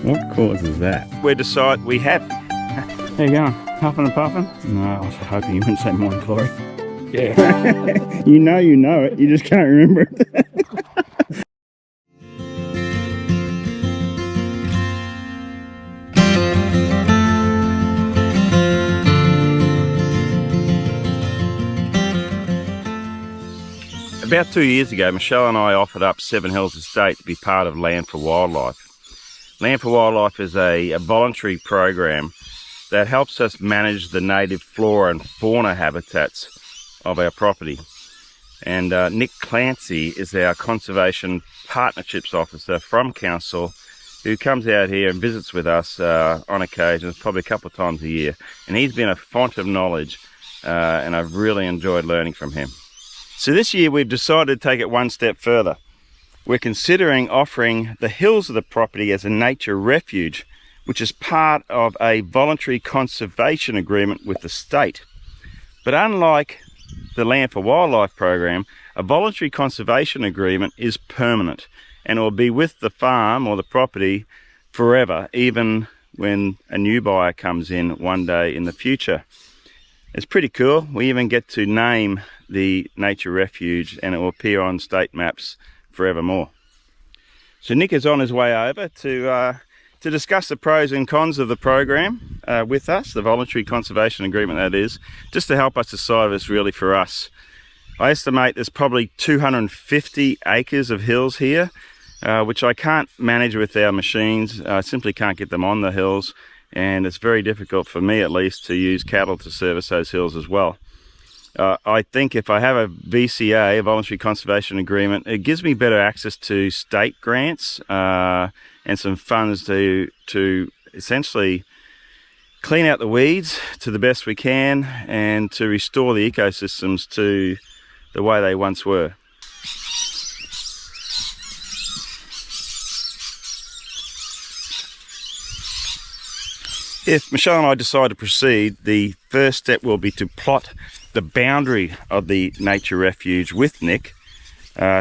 What causes that? We have. How you going? Huffing and puffing? No, I was hoping you wouldn't say morning glory. Yeah. you know it, you just can't remember it. About 2 years ago, Michelle and I offered up Seven Hills Estate to be part of Land for Wildlife. Land for Wildlife is a voluntary program that helps us manage the native flora and fauna habitats of our property. And Nick Clancy is our Conservation Partnerships Officer from Council, who comes out here and visits with us on occasion, probably a couple of times a year. And he's been a font of knowledge, and I've really enjoyed learning from him. So this year we've decided to take it one step further. We're considering offering the hills of the property as a nature refuge, which is part of a voluntary conservation agreement with the state. But unlike the Land for Wildlife program, a voluntary conservation agreement is permanent and it will be with the farm or the property forever, even when a new buyer comes in one day in the future. It's pretty cool. We even get to name the Nature Refuge and it will appear on state maps forevermore. So Nick is on his way over to discuss the pros and cons of the program with us, the voluntary conservation agreement that is, just to help us decide if it's really for us. I estimate there's probably 250 acres of hills here, which I can't manage with our machines. I simply can't get them on the hills, and it's very difficult for me at least to use cattle to service those hills as well. I think if I have a VCA, a voluntary conservation agreement, it gives me better access to state grants and some funds to essentially clean out the weeds to the best we can and to restore the ecosystems to the way they once were. If Michelle and I decide to proceed, the first step will be to plot the boundary of the Nature Refuge with Nick,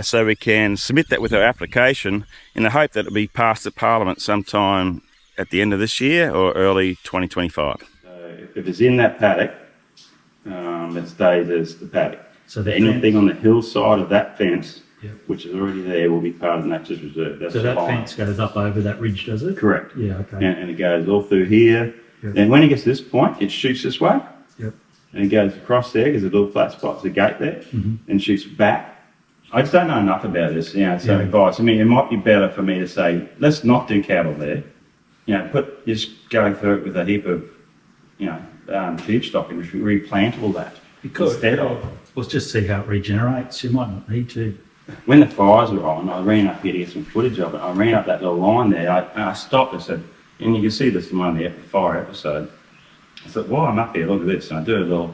so we can submit that with our application in the hope that it'll be passed at Parliament sometime at the end of this year or early 2025. If it's in that paddock, it stays as the paddock. So anything on the hillside of that fence, yep, which is already there, will be part of the Nature Reserve. That's so that fence goes up over that ridge, does it? Correct. Yeah, okay. And it goes all through here. Yep. And when it gets to this point, it shoots this way. Yep. And it goes across there, because there's a little flat spot, there's a gate there, and shoots back. I just don't know enough about this, so advice. I mean, it might be better for me to say, let's not do cattle there. Just go through it with a heap of, feed stock and replant all that. Because instead of, let's just see how it regenerates. You might not need to. When the fires were on, I ran up here to get some footage of it. I ran up that little line there. I stopped and said, and you can see this in one of the fire episode. I thought, while I'm up here, look at this. And I do a little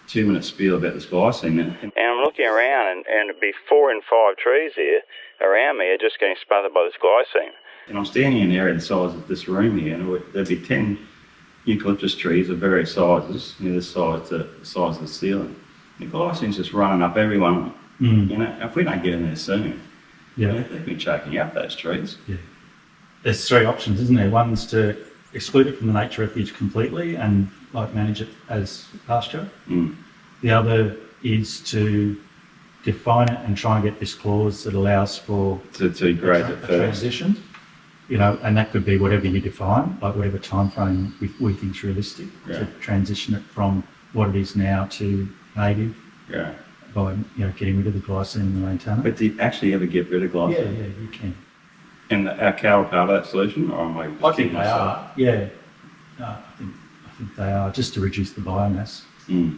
2-minute spiel about this glycine. And I'm looking around, and it'd be 4 and 5 trees here around me are just getting smothered by this glycine. And I'm standing in an area the size of this room here, and there'd be 10 eucalyptus trees of various sizes, this size to the size of the ceiling. The glycine's just running up every one of them. If we don't get in there soon, they've been choking out those trees. Yeah. There's 3 options, isn't there? One's to exclude it from the Nature Refuge completely and manage it as pasture. The other is to define it and try and get this clause that allows for to graze it first. Transition. And that could be whatever you define, like whatever time frame we think is realistic, to transition it from what it is now to native. Yeah. By getting rid of the glycine in the maintainer. But do you actually ever get rid of glycine? Yeah, you can. And our cow are part of that solution, or am I think they are. Yeah, no, I think they are, just to reduce the biomass. Yeah.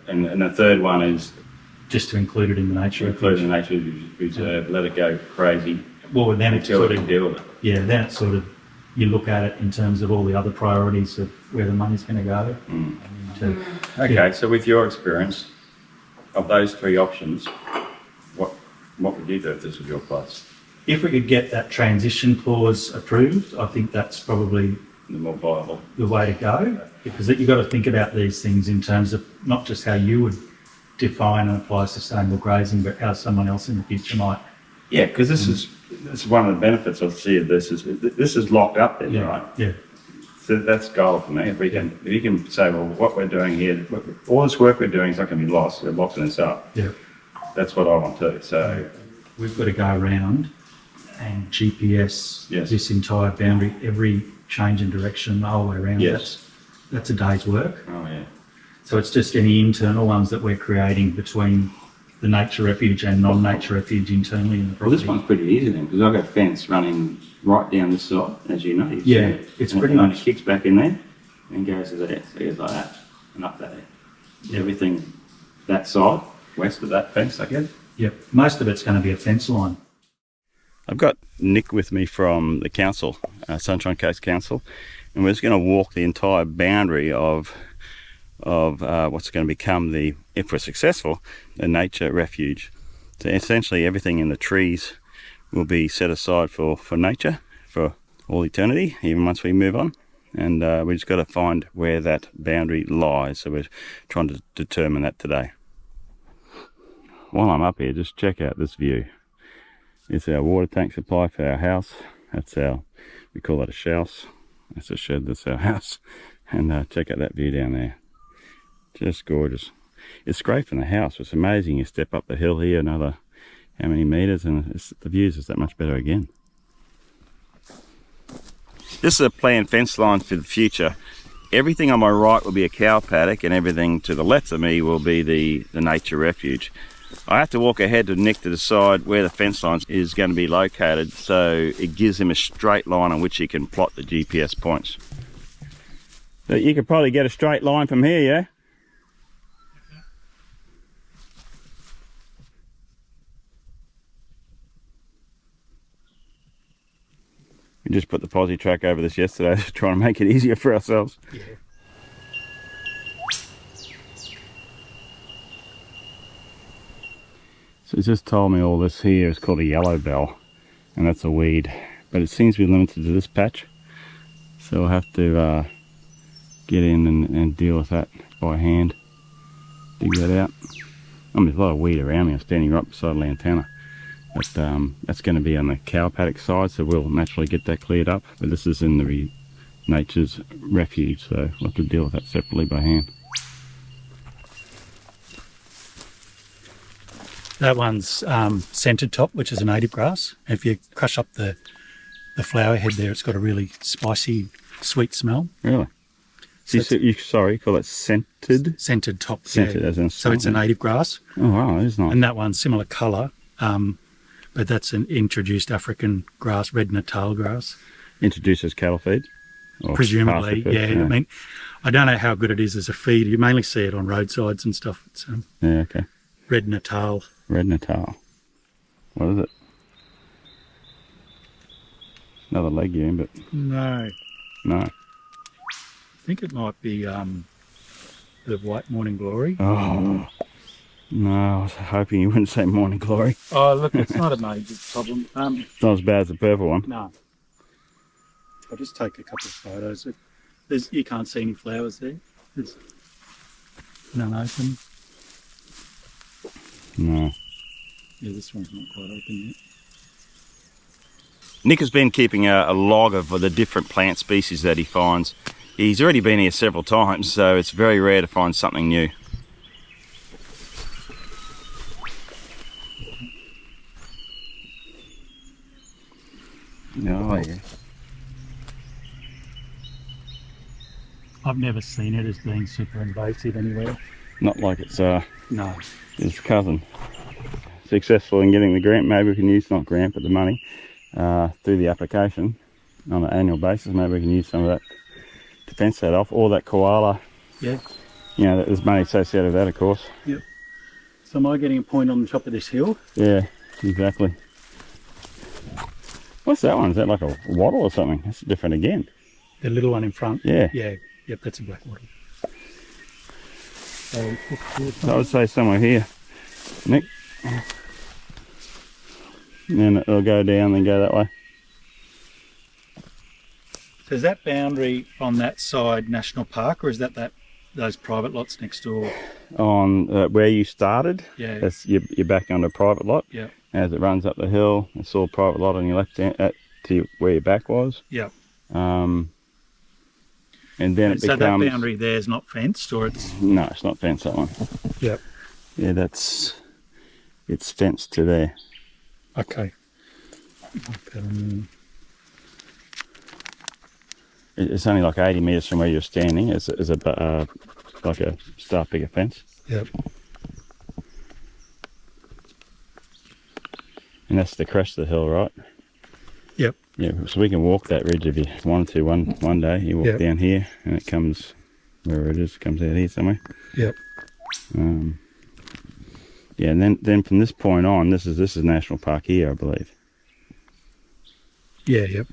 And the third one is just to include it in the Nature Refuge. Include in the Nature Reserve, let it go crazy. Well, then it's sort of deal with it. Yeah, then it's sort of, you look at it in terms of all the other priorities of where the money's going to go. Okay, so with your experience of those 3 options, what would you do if this was your place? If we could get that transition clause approved, I think that's probably the more viable, the way to go, because you've got to think about these things in terms of not just how you would define and apply sustainable grazing, but how someone else in the future might Yeah, because this is one of the benefits I see of this is locked up then, Yeah, right? yeah, So that's gold for me. If you can say, well, what we're doing here, all this work we're doing is not going to be lost. We're locking this up. yeah. That's what I want to. So We've got to go around and GPS Yes. this entire boundary, every change in direction the whole way around. Yes. That's a day's work. oh yeah, So it's just any internal ones that we're creating between the Nature Refuge and non-Nature Refuge internally in the well property. this one's pretty easy then because I've got a fence running right down this side, as you know. You've Yeah, seen it. it's And pretty it only much- kicks back in there and goes to there. So it goes like that and up there. Yeah. Everything that side, west of that fence, I guess. Yep, most of it's going to be a fence line. I've got Nick with me from the council, Sunshine Coast Council, and we're just going to walk the entire boundary of what's going to become the, if we're successful, the Nature Refuge. So essentially everything in the trees will be set aside for nature for all eternity, even once we move on. And we just got to find where that boundary lies. So we're trying to determine that today. While I'm up here, just check out this view. It's our water tank supply for our house. That's we call it a shouse. That's a shed, that's our house. And check out that view down there. Just gorgeous. It's great from the house. It's amazing. You step up the hill here another how many meters and the views is that much better again. This is a planned fence line for the future. Everything on my right will be a cow paddock and everything to the left of me will be the Nature Refuge. I have to walk ahead to Nick to decide where the fence line is going to be located, so it gives him a straight line on which he can plot the GPS points. So you could probably get a straight line from here, yeah? We just put the posi track over this yesterday to try and make it easier for ourselves. Yeah. So he's just told me all this here is called a yellow bell, and that's a weed, but it seems to be limited to this patch, so we'll have to get in and deal with that by hand, dig that out. I mean, there's a lot of weed around me. I'm standing right beside a lantana, but that's going to be on the cow paddock side, so we'll naturally get that cleared up, but this is in the Nature's Refuge, so we'll have to deal with that separately by hand. That one's scented top, which is a native grass. If you crush up the flower head there, it's got a really spicy, sweet smell. Really? So you call it scented? Scented top. Scented, yeah. as in So it's a native grass. Oh wow, that is nice. And that one's similar colour, but that's an introduced African grass, red Natal grass. Introduced as cattle feed? Or Presumably, pasture feed? yeah. I mean, I don't know how good it is as a feed. You mainly see it on roadsides and stuff. It's Yeah, okay. red Natal. Red Natal. What is it? Another legume, but No, no. I think it might be the white morning glory. Oh, no, I was hoping you wouldn't say morning glory. Oh, look, it's not a major problem. It's not as bad as the purple one. No. I'll just take a couple of photos. You can't see any flowers there. There's none open. No. Yeah, this one's not quite open yet. Nick has been keeping a log of the different plant species that he finds. He's already been here several times, so it's very rare to find something new. Oh yeah. I've never seen it as being super invasive anywhere. Not like it's No. his cousin. Successful in getting the grant, maybe we can use, not grant, but the money through the application on an annual basis. Maybe we can use some of that to fence that off, or that koala. Yeah. You know, there's money associated with that, of course. Yep. So am I getting a point on the top of this hill? Yeah, exactly. What's that one? Is that like a wattle or something? That's different again. The little one in front? Yeah. Yeah. Yep, that's a black wattle. So I would say somewhere here, Nick. And then it'll go down and go that way. is that boundary on that side National Park, or is that those private lots next door. On where you started, Yeah. that's you're back on a private lot. Yeah. As it runs up the hill, it's all private lot on your left hand to where your back was. Yeah. And then it So becomes... that boundary there is not fenced, or it's... No, it's not fenced, that one. Yep. Yeah, it's fenced to there. Okay. It's only like 80 metres from where you're standing. It's like a star picket fence. Yep. And that's the crest of the hill, right? Yep. Yeah, so we can walk that ridge if you wanted to one day. You walk down here and it comes, wherever it is, it comes out here somewhere. Yep. Yeah, and then from this point on, this is National Park here, I believe. Yeah, yep.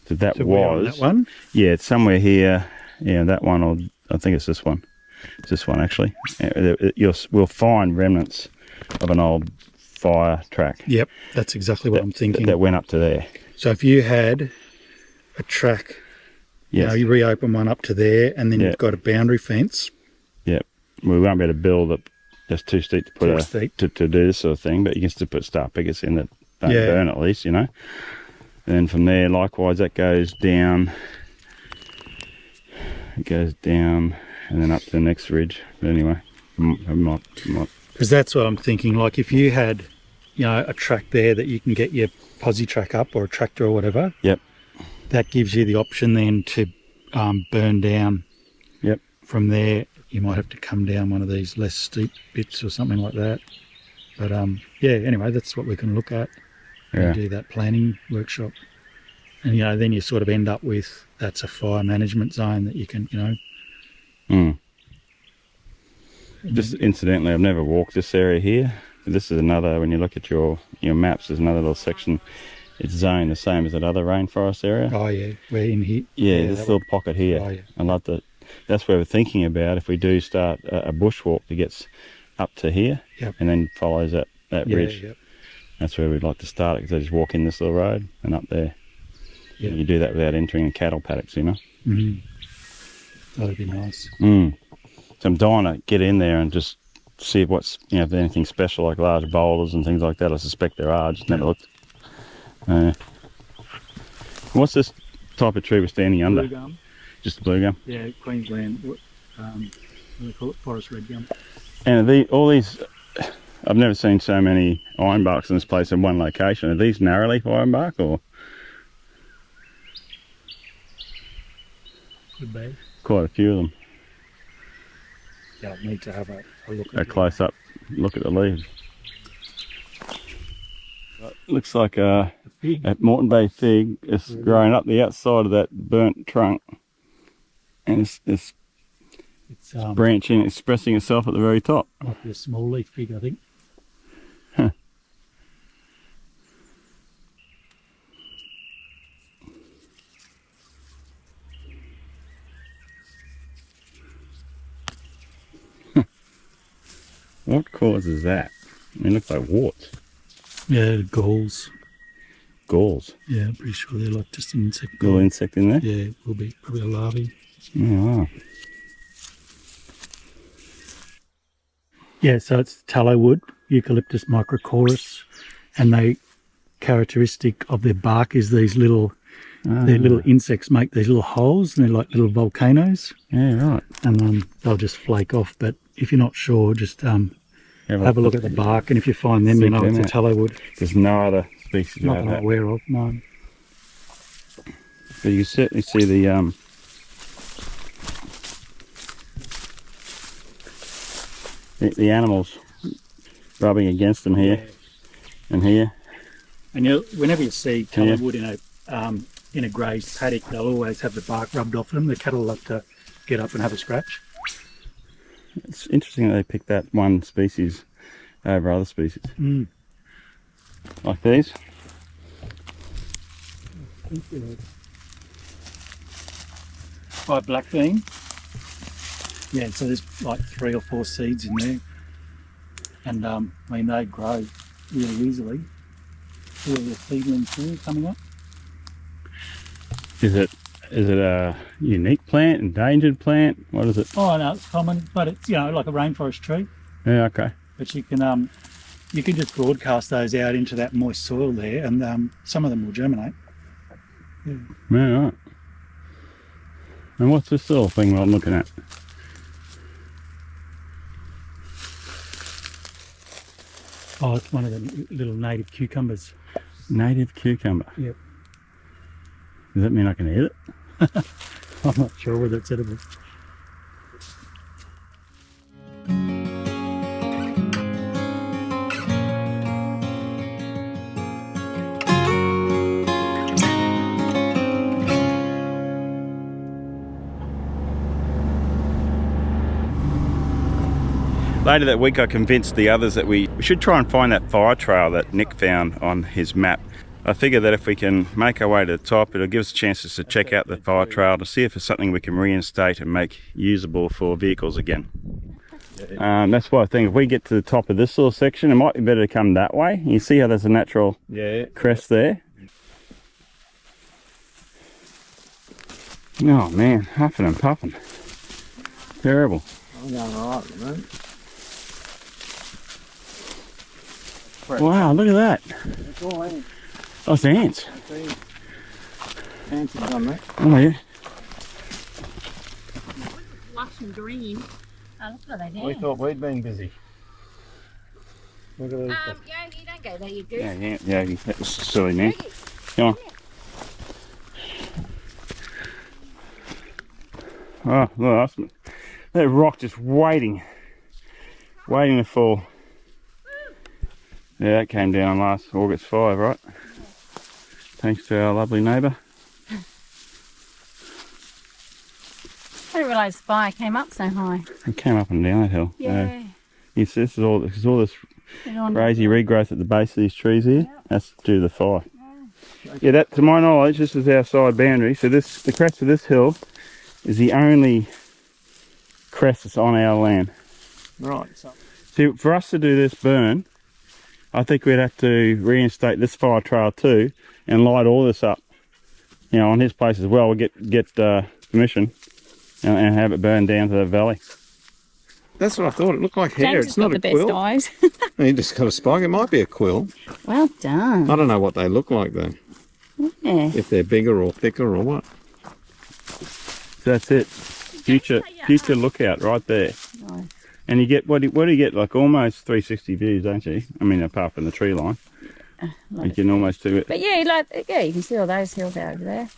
So that So was... that one? Yeah, it's somewhere here. Yeah, that one, or I think it's this one. It's this one, actually. We'll find remnants of an old fire track. Yep, that's exactly what I'm thinking. That went up to there. So if you had a track, Yes. you reopen one up to there, and then you've got a boundary fence. Yep. We won't be able to build it. That's too steep to put to do this sort of thing, but you can still put star pickets in that don't burn at least, you know. And then from there, likewise, that goes down. It goes down and then up to the next ridge. But anyway, Because that's what I'm thinking. Like if you had, a track there that you can get your posi track up, or a tractor or whatever. Yep. That gives you the option then to burn down. Yep. From there, you might have to come down one of these less steep bits or something like that. But anyway, that's what we can look at. Yeah. Do that planning workshop. And, then you sort of end up with, that's a fire management zone that you can, Just incidentally, I've never walked this area here. This is another, when you look at your maps, there's another little section. It's zoned the same as that other rainforest area. Oh, yeah. We're in here. Yeah, this little pocket here. Oh, yeah. I love that. That's where we're thinking about if we do start a bushwalk that gets up to here and then follows that ridge. Yep. That's where we'd like to start it, because they just walk in this little road and up there. Yeah. You do that without entering the cattle paddocks, Mm-hmm. That'd be nice. So I'm dying to get in there and just see if if there's anything special, like large boulders and things like that. I suspect there are, just never looked. What's this type of tree we're standing under? Blue gum. Just blue gum? Yeah, Queensland, what do they call it? Forest red gum. And all these, I've never seen so many ironbarks in this place in one location. Are these narrowleaf ironbark, or? Could be. Quite a few of them. Yeah, I need to have a look at a close up look at the leaves. Looks like a Moreton Bay fig. It's growing up the outside of that burnt trunk, and it's branching, expressing itself at the very top. Might be a small leaf fig, I think. Huh. What causes that? It looks like warts. Yeah, galls. Galls? Yeah, I'm pretty sure they're like just an insect. Little insect in there? Yeah, it will be probably a larvae. Oh, wow. Yeah, so it's tallow wood, Eucalyptus microchorus, and they characteristic of their bark is these little their little insects make these little holes, and they're like little volcanoes. Yeah, right. And they'll just flake off. But if you're not sure, just have a look at the bark, and if you find them, you know it's a tallow wood. There's no other species Not like that that. I'm aware of, no. But you can certainly see the animals rubbing against them here and here. And whenever you see tallow wood in a grazed paddock, they'll always have the bark rubbed off them. The cattle love to get up and have a scratch. It's interesting that they pick that one species over other species. Mm. Like these. By black bean. Yeah, so there's like 3 or 4 seeds in there. And I mean, they grow really easily. Here are the seedlings here coming up. Is it Is it a unique plant, endangered plant? What is it? Oh no, it's common, but it's like a rainforest tree. Yeah, okay. But you can just broadcast those out into that moist soil there, and some of them will germinate. Yeah. Yeah, right. And what's this little thing I'm looking at? Oh, it's one of the little native cucumbers. Native cucumber. Yep. Does that mean I can eat it? I'm not sure whether it's edible. Later that week I convinced the others that we should try and find that fire trail that Nick found on his map. I figure that if we can make our way to the top, it'll give us chances to check out the fire trail to see if it's something we can reinstate and make usable for vehicles again. That's why I think if we get to the top of this little section, it might be better to come that way. You see how there's a natural crest there? Oh man, huffing and puffing. Terrible. I'm going all right, man. Wow, look at that. It's all ants. Oh, it's ants. Ants have done that. Oh yeah. Lush and green. Oh, look what they We did. thought we'd been busy. Look at these. Yeah, you don't go there, you goose. Yeah, that was silly, man. Come on. Oh, look, that rock just waiting to fall. Yeah, that came down last August 5, right? Thanks to our lovely neighbour. I didn't realise the fire came up so high. It came up and down that hill. Yeah. Yes, this is all this crazy regrowth at the base of these trees here. That's due to the fire. Yeah, that, to my knowledge, this is our side boundary. So the crest of this hill is the only crest that's on our land. Right. So See, for us to do this burn, I think we'd have to reinstate this fire trail too and light all this up. On his place as well. We'll get permission and have it burned down to the valley. that's what I thought. It looked like hair. James It's has got not the a best quill. eyes. You just got a spike. It might be a quill. Well done. I don't know what they look like though. Yeah. If they're bigger or thicker or what. So that's it. Future lookout right there. Nice. And you get what do you get, like almost 360 views, don't you? I mean, apart from the tree line, you can almost do it. But yeah, you can see all those hills over there.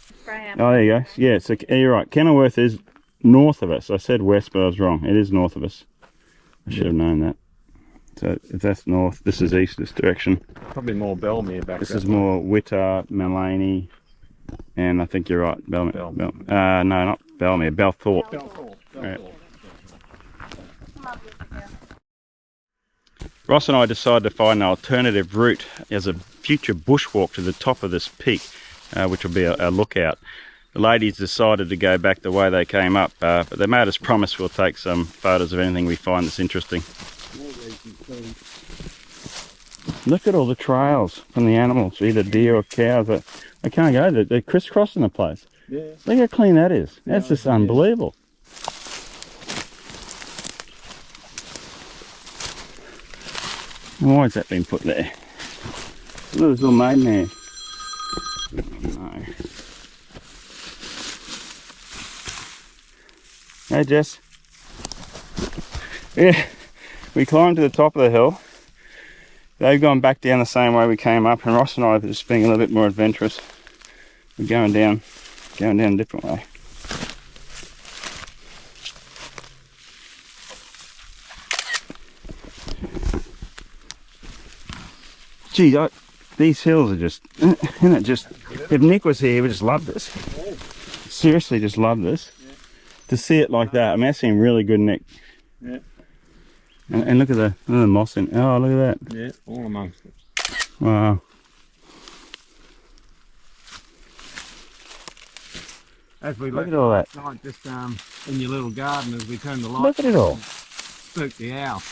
Oh, there you go. Yeah, so you're right. Kenilworth is north of us. I said west, but I was wrong. It is north of us. I should have known that. So if that's north, this is east, this direction. Probably more Belmere back This that is way. more Witter, Mallaney, and I think you're right, Belmere. No, not Belmere, Belthorpe. Right. Ross and I decided to find an alternative route as a future bushwalk to the top of this peak, which will be a lookout. The ladies decided to go back the way they came up, but they made us promise we'll take some photos of anything we find that's interesting. Look at all the trails from the animals, either deer or cows. I can't go there. They're crisscrossing the place. Yeah. Look how clean that is. That's just unbelievable. Why has that been put there? Look, it's all made there. No. Hey, Jess. Yeah, we climbed to the top of the hill. They've gone back down the same way we came up, and Ross and I are just being a little bit more adventurous. We're going down a different way. Geez, these hills are just, isn't it just, if Nick was here, he would just love this. Seriously, just love this. To see it like that, I mean, that seemed really good, Nick. Yeah. And look at the moss in, oh, look at that. Yeah, all amongst it. Wow. As we Look look at all that. like just in your little garden as we turn the light. Look at it all. Spooked the owl.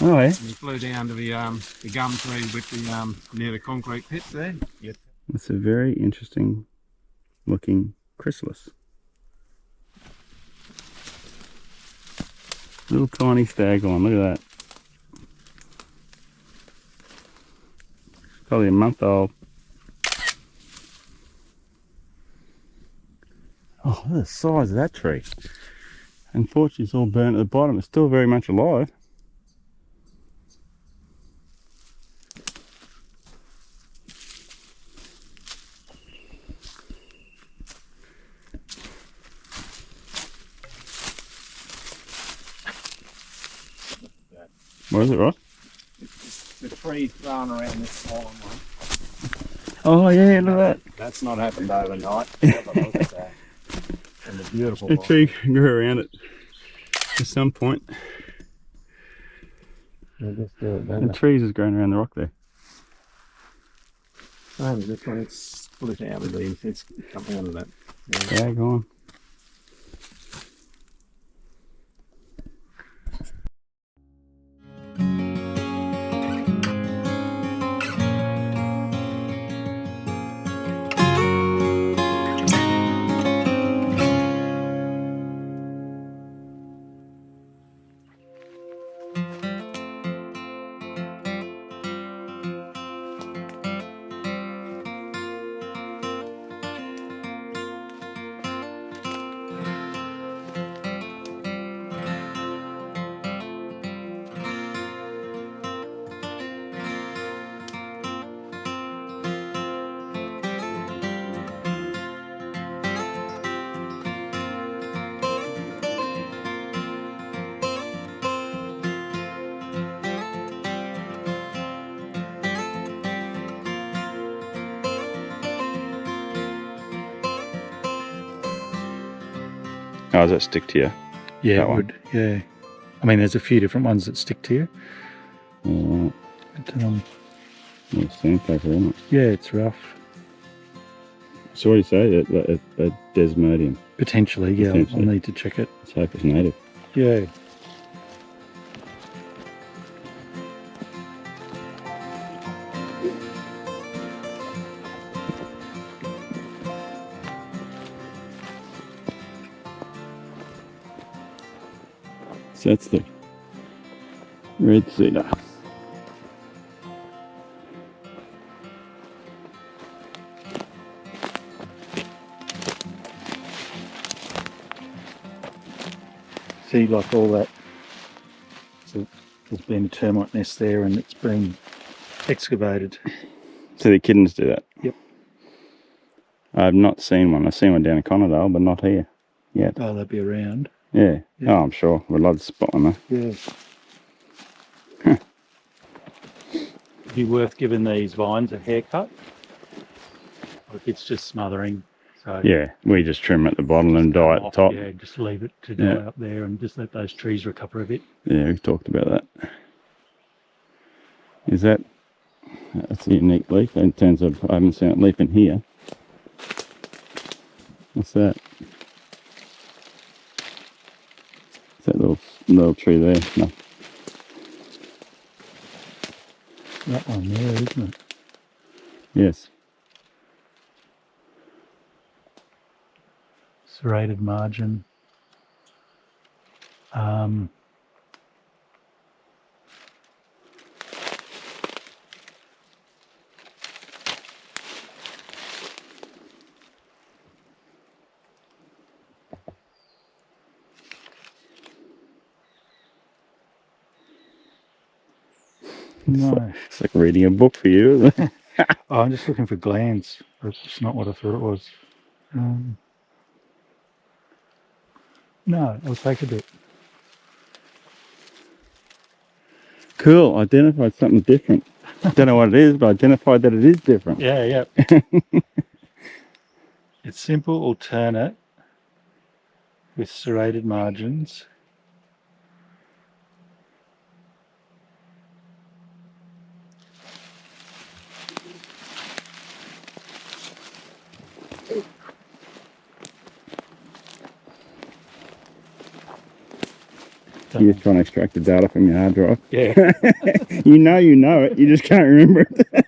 Oh, yeah. And he flew down to the gum tree with the near the concrete pits there. Yes. It's a very interesting looking chrysalis. Little tiny stagline, look at that. Probably a month old. Oh, look at the size of that tree. Unfortunately, it's all burnt at the bottom. It's still very much alive. What is it, Ross? The tree thrown around this small one. Oh yeah, look at that. That's not happened overnight. Have a look at that. And the beautiful The one. tree grew around it at some point. We'll just do it The then. trees is growing around the rock there. Same as this one, it's split out of these. It's coming out of that. Yeah, go on. Oh, does that stick to you? Yeah, That it one? would. Yeah. I mean, there's a few different ones that stick to you. Alright. But, It's sandpaper, isn't it? yeah, it's rough. So what do you say? A desmodium. Potentially, yeah. Potentially. I'll need to check it. Let's hope it's native. Yeah. So that's the red cedar. See, like all that. So there's been a termite nest there and it's been excavated. So the kittens do that? Yep. I've not seen one. I've seen one down in Conadale, but not here yet. Oh, they'll be around. Yeah. Yeah. Oh, I'm sure. We'd love to spot one though. Yeah. It'd be worth giving these vines a haircut. Like it's just smothering. So Yeah, we just trim at the bottom and dye at the top. Yeah, just leave it to die Yeah. up there and just let those trees recover a bit. Yeah, we've talked about that. Is that, that's a unique leaf in terms of, I haven't seen a leaf in here. What's that? Is that little tree there? No. That one there, isn't it? Yes. Serrated margin. No. It's like reading a book for you, isn't it? Oh, I'm just looking for glands. That's not what I thought it was. No, I'll take a bit. Cool, identified something different. Don't know what it is, but identified that it is different. Yeah, yeah. It's simple alternate with serrated margins. You're just trying to extract the data from your hard drive. Yeah. You know it, you just can't remember it.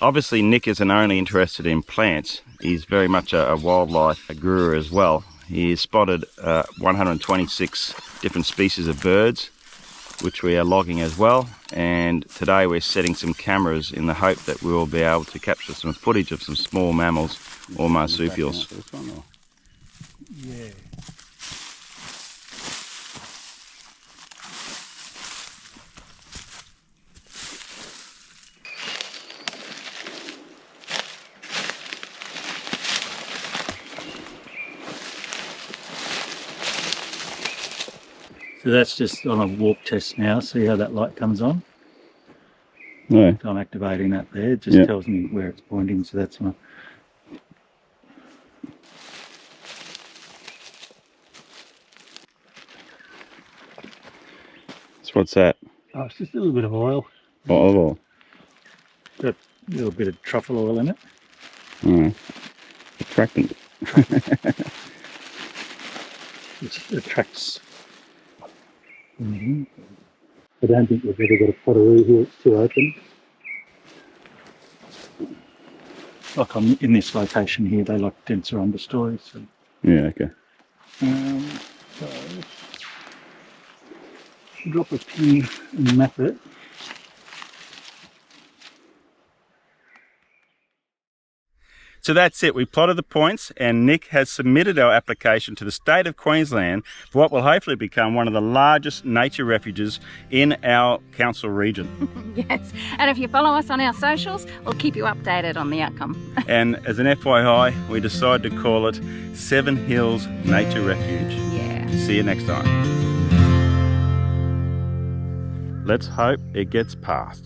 Obviously, Nick isn't only interested in plants, he's very much a wildlife guru as well. He spotted 126 different species of birds, which we are logging as well. And today we're setting some cameras in the hope that we will be able to capture some footage of some small mammals or marsupials. Yeah. So that's just on a walk test now. See how that light comes on? No. So I'm activating that there. It just tells me where it's pointing. So that's my... So what's that? Oh, it's just a little bit of oil. Olive oil. Got a little bit of truffle oil in it. Oh, attractant. It attracts. I don't think we've ever got a pottery here. It's too open. Like I'm in this location here, they like denser understory. So, Yeah, okay. so drop a pin and map it. So that's it. We plotted the points and Nick has submitted our application to the state of Queensland for what will hopefully become one of the largest nature refuges in our council region. Yes, and if you follow us on our socials, we'll keep you updated on the outcome. And as an FYI, we decided to call it 7 Hills Nature Refuge. Yeah. See you next time. Let's hope it gets passed.